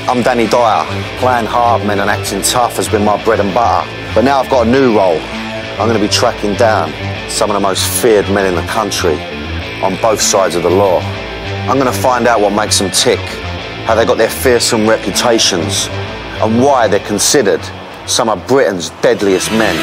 I'm Danny Dyer. Playing hard men and acting tough has been my bread and butter. But now I've got a new role. I'm going to be tracking down some of the most feared men in the country on both sides of the law. I'm going to find out what makes them tick, how they got their fearsome reputations, and why they're considered some of Britain's deadliest men.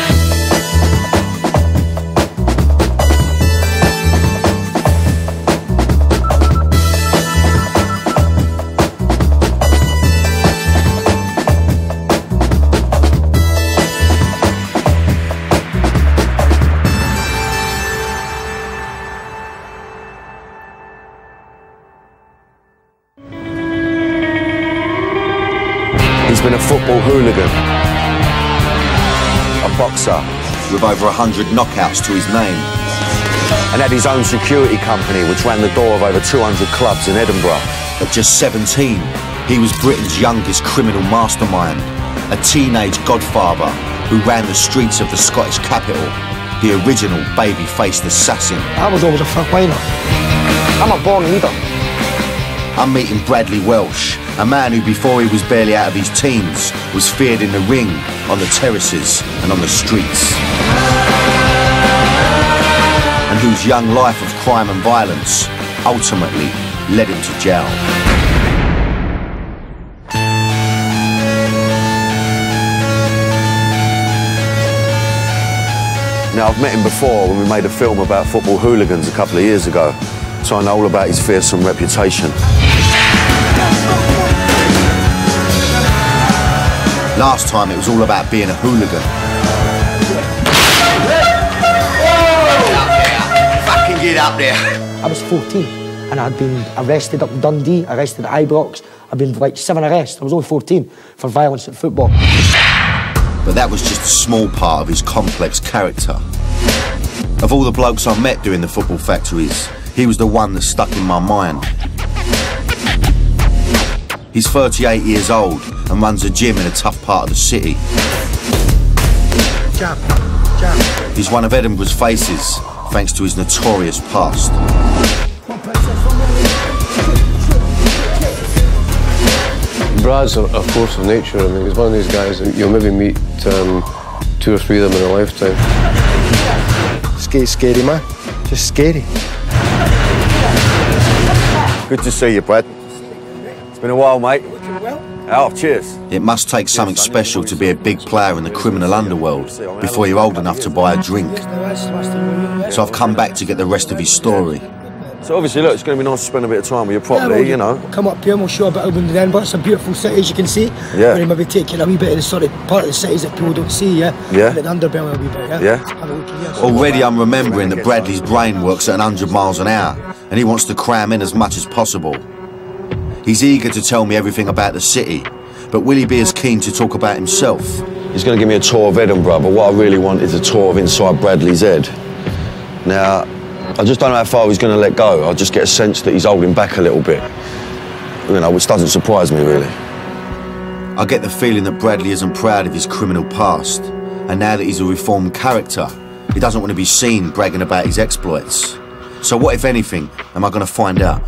He's been a football hooligan, a boxer with over 100 knockouts to his name, and had his own security company which ran the door of over 200 clubs in Edinburgh. At just 17, he was Britain's youngest criminal mastermind, a teenage godfather who ran the streets of the Scottish capital, the original baby-faced assassin. I was always a frontliner. I'm a born leader. I'm meeting Bradley Welsh, a man who before he was barely out of his teens was feared in the ring, on the terraces and on the streets, and whose young life of crime and violence ultimately led him to jail. Now, I've met him before when we made a film about football hooligans a couple of years ago, so I know all about his fearsome reputation. Last time it was all about being a hooligan. Fucking get up there. I was 14 and I'd been arrested up in Dundee, arrested at Ibrox. I'd been like 7 arrests. I was only 14 for violence at football. But that was just a small part of his complex character. Of all the blokes I met doing the football factories, he was the one that stuck in my mind. He's 38 years old and runs a gym in a tough part of the city. Jab, jab. He's one of Edinburgh's faces, thanks to his notorious past. Brad's a force of nature. I mean, he's one of these guys that you'll maybe meet 2 or 3 of them in a lifetime. Scary, man. Just scary. Good to see you, Brad. It's been a while, mate. Oh, cheers. It must take something special to be a big player in the criminal underworld before you're old enough to buy a drink. So I've come back to get the rest of his story. So obviously, look, it's going to be nice to spend a bit of time with you properly, you know. Come up here and we'll show a bit of Edinburgh. It's a beautiful city, as you can see. Yeah. We'll maybe take you a wee bit of the sort of part of the cities that people don't see, yeah? Yeah. And the underbelly a wee bit, yeah? Yeah. Have a look here. Already I'm remembering that Bradley's brain works at 100 miles an hour and he wants to cram in as much as possible. He's eager to tell me everything about the city, but will he be as keen to talk about himself? He's going to give me a tour of Edinburgh, but what I really want is a tour of inside Bradley's head. Now, I just don't know how far he's going to let go. I just get a sense that he's holding back a little bit, you know, which doesn't surprise me, really. I get the feeling that Bradley isn't proud of his criminal past, and now that he's a reformed character, he doesn't want to be seen bragging about his exploits. So what, if anything, am I going to find out?